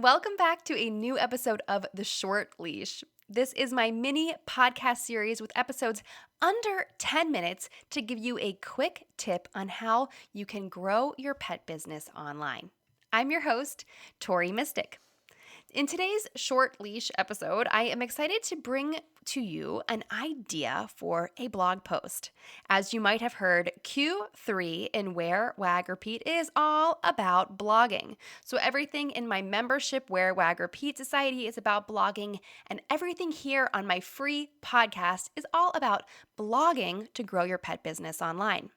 Welcome back to a new episode of The Short Leash. This is my mini podcast series with episodes under 10 minutes to give you a quick tip on how you can grow your pet business online. I'm your host, Tori Mistick. In today's Short Leash episode, I am excited to bring to you an idea for a blog post. As you might have heard, Q3 in Wear Wag Repeat is all about blogging. So everything in my membership Wear Wag Repeat Society is about blogging, and everything here on my free podcast is all about blogging to grow your pet business online.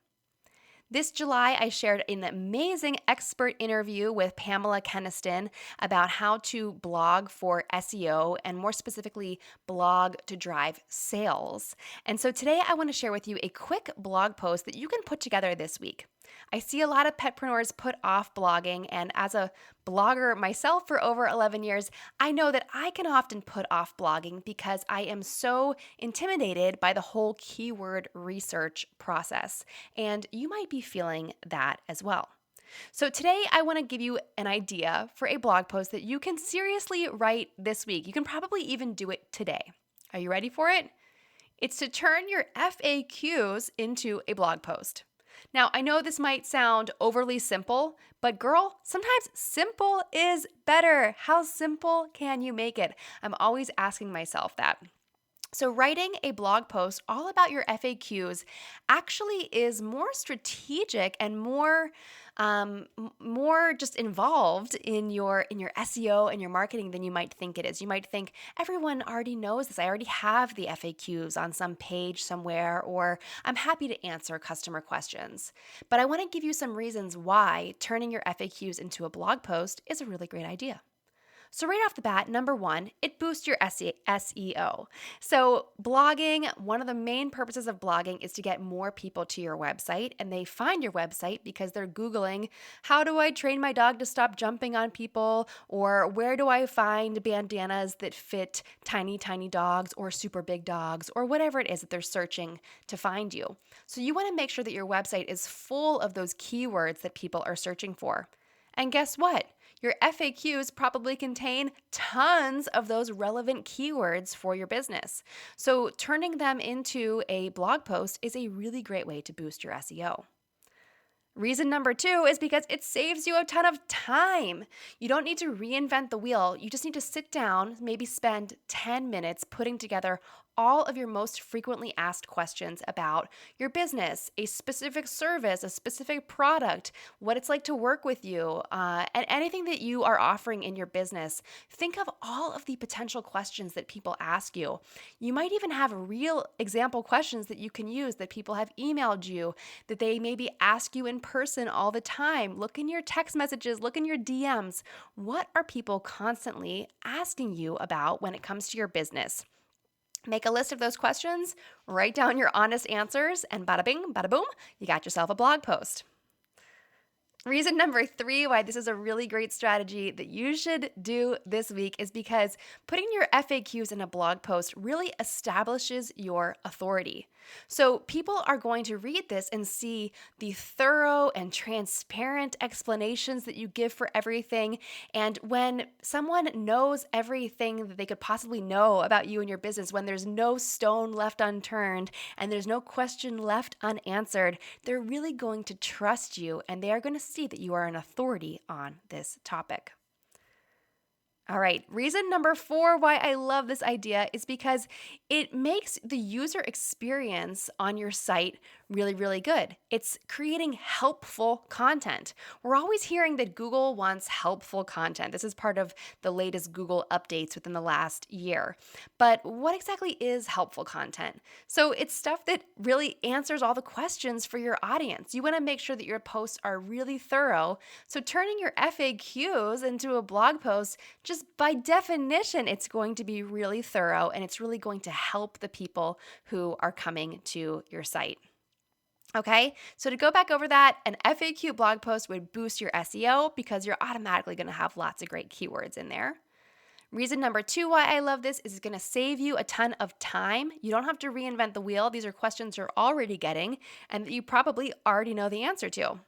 This July, I shared an amazing expert interview with Pamela Keniston about how to blog for SEO and more specifically, blog to drive sales. And so today I want to share with you a quick blog post that you can put together this week. I see a lot of petpreneurs put off blogging, and as a blogger myself for over 11 years, I know that I can often put off blogging because I am so intimidated by the whole keyword research process, and you might be feeling that as well. So today I want to give you an idea for a blog post that you can seriously write this week. You can probably even do it today. Are you ready for it? It's to turn your FAQs into a blog post. Now, I know this might sound overly simple, but girl, sometimes simple is better. How simple can you make it? I'm always asking myself that. So writing a blog post all about your FAQs actually is more strategic and more just involved in your SEO and your marketing than you might think it is. You might think everyone already knows this. I already have the FAQs on some page somewhere, or I'm happy to answer customer questions. But I want to give you some reasons why turning your FAQs into a blog post is a really great idea. So right off the bat, number one, it boosts your SEO. So blogging, one of the main purposes of blogging is to get more people to your website, and they find your website because they're Googling, how do I train my dog to stop jumping on people? Or where do I find bandanas that fit tiny, tiny dogs or super big dogs, or whatever it is that they're searching to find you. So you want to make sure that your website is full of those keywords that people are searching for. And guess what? Your FAQs probably contain tons of those relevant keywords for your business. So turning them into a blog post is a really great way to boost your SEO. Reason number two is because it saves you a ton of time. You don't need to reinvent the wheel. You just need to sit down, maybe spend 10 minutes putting together all of your most frequently asked questions about your business, a specific service, a specific product, what it's like to work with you, and anything that you are offering in your business. Think of all of the potential questions that people ask you. You might even have real example questions that you can use that people have emailed you, that they maybe ask you in person all the time. Look in your text messages, look in your DMs. What are people constantly asking you about when it comes to your business? Make a list of those questions, write down your honest answers, and bada bing, bada boom, you got yourself a blog post. Reason number three why this is a really great strategy that you should do this week is because putting your FAQs in a blog post really establishes your authority. So people are going to read this and see the thorough and transparent explanations that you give for everything. And when someone knows everything that they could possibly know about you and your business, when there's no stone left unturned and there's no question left unanswered, they're really going to trust you, and they are going to see that you are an authority on this topic. All right, reason number four why I love this idea is because it makes the user experience on your site really, really good. It's creating helpful content. We're always hearing that Google wants helpful content. This is part of the latest Google updates within the last year. But what exactly is helpful content? So it's stuff that really answers all the questions for your audience. You want to make sure that your posts are really thorough. So turning your FAQs into a blog post, just by definition, it's going to be really thorough, and it's really going to help the people who are coming to your site. Okay, so to go back over that, an FAQ blog post would boost your SEO because you're automatically going to have lots of great keywords in there. Reason number two why I love this is it's going to save you a ton of time. You don't have to reinvent the wheel. These are questions you're already getting and that you probably already know the answer to.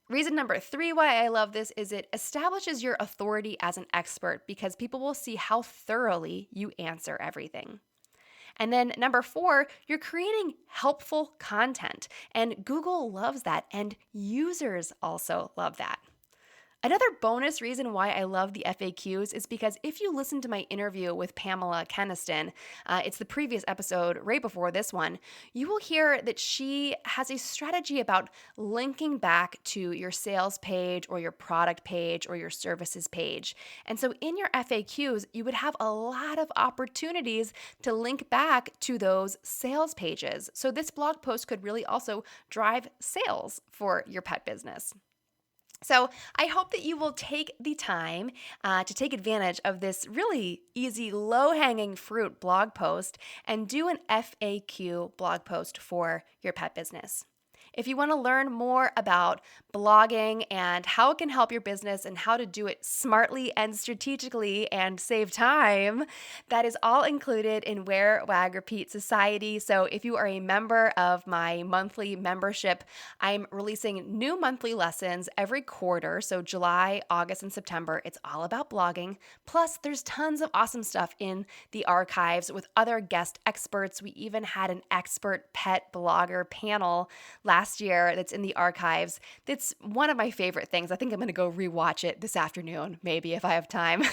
Reason number 3 why I love this is it establishes your authority as an expert because people will see how thoroughly you answer everything. And then number 4, you're creating helpful content, and Google loves that, and users also love that. Another bonus reason why I love the FAQs is because if you listen to my interview with Pamela Keniston, it's the previous episode right before this one, you will hear that she has a strategy about linking back to your sales page or your product page or your services page. And so in your FAQs, you would have a lot of opportunities to link back to those sales pages. So this blog post could really also drive sales for your pet business. So I hope that you will take the time to take advantage of this really easy, low-hanging fruit blog post and do an FAQ blog post for your pet business. If you want to learn more about blogging and how it can help your business and how to do it smartly and strategically and save time, that is all included in Wear Wag Repeat Society. So if you are a member of my monthly membership, I'm releasing new monthly lessons every quarter. So July, August, and September, it's all about blogging. Plus, there's tons of awesome stuff in the archives with other guest experts. We even had an expert pet blogger panel last year that's in the archives. That's one of my favorite things. I think I'm going to go rewatch it this afternoon, maybe if I have time,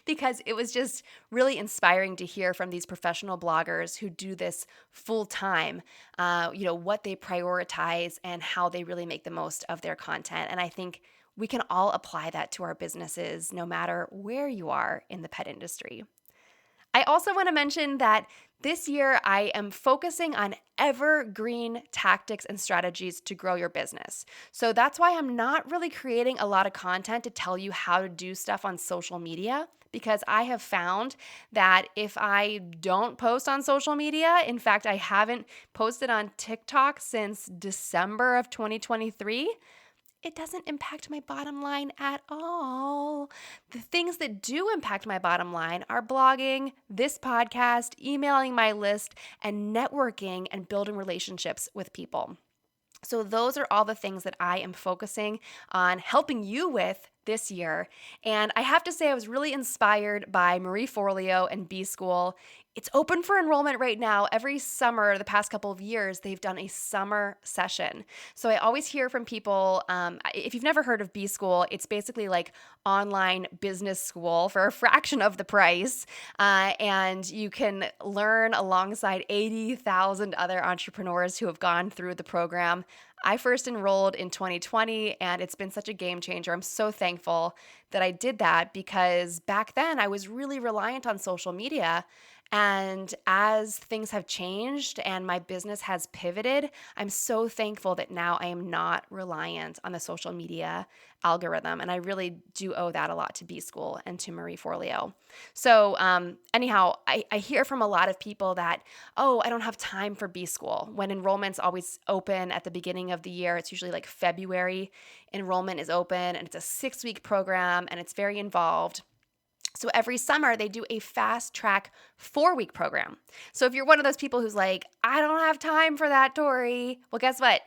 because it was just really inspiring to hear from these professional bloggers who do this full time, what they prioritize and how they really make the most of their content. And I think we can all apply that to our businesses, no matter where you are in the pet industry. I also want to mention that this year I am focusing on evergreen tactics and strategies to grow your business. So that's why I'm not really creating a lot of content to tell you how to do stuff on social media, because I have found that if I don't post on social media, in fact, I haven't posted on TikTok since December of 2023, it doesn't impact my bottom line at all. The things that do impact my bottom line are blogging, this podcast, emailing my list, and networking and building relationships with people. So those are all the things that I am focusing on helping you with this year. And I have to say, I was really inspired by Marie Forleo and B School. It's open for enrollment right now. Every summer, the past couple of years, they've done a summer session. So I always hear from people, if you've never heard of B School, it's basically like online business school for a fraction of the price. And you can learn alongside 80,000 other entrepreneurs who have gone through the program. I first enrolled in 2020, and it's been such a game changer. I'm so thankful that I did that because back then I was really reliant on social media. And as things have changed and my business has pivoted, I'm so thankful that now I am not reliant on the social media algorithm. And I really do owe that a lot to B School and to Marie Forleo. So anyhow, I hear from a lot of people that, I don't have time for B School. When enrollment's always open at the beginning of the year, it's usually like February, enrollment is open and it's a 6-week program and it's very involved. So every summer they do a fast track 4-week program. So if you're one of those people who's like, I don't have time for that, Tori, well, guess what?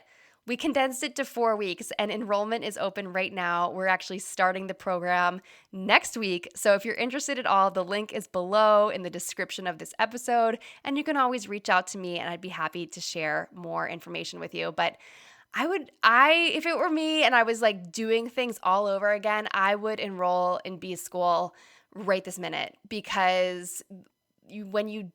We condensed it to 4 weeks and enrollment is open right now. We're actually starting the program next week. So if you're interested at all, the link is below in the description of this episode, and you can always reach out to me and I'd be happy to share more information with you. But if it were me and I was like doing things all over again, I would enroll in B School right this minute, because when you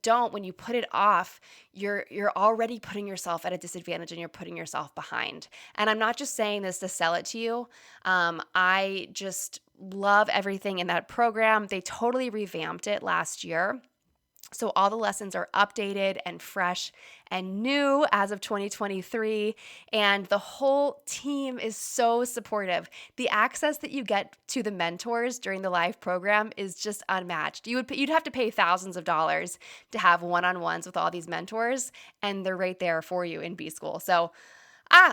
put it off, you're already putting yourself at a disadvantage and you're putting yourself behind. And I'm not just saying this to sell it to you. I just love everything in that program. They totally revamped it last year. So all the lessons are updated and fresh and new as of 2023, and the whole team is so supportive. The access that you get to the mentors during the live program is just unmatched. You'd have to pay thousands of dollars to have one-on-ones with all these mentors, and they're right there for you in B School. So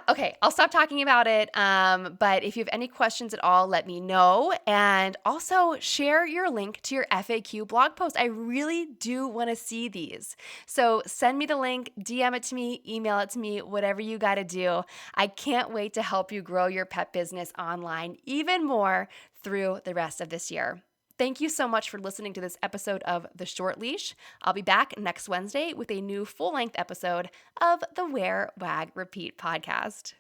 Okay. I'll stop talking about it. But if you have any questions at all, let me know. And also share your link to your FAQ blog post. I really do want to see these. So send me the link, DM it to me, email it to me, whatever you got to do. I can't wait to help you grow your pet business online even more through the rest of this year. Thank you so much for listening to this episode of The Short Leash. I'll be back next Wednesday with a new full-length episode of the Wear Wag Repeat podcast.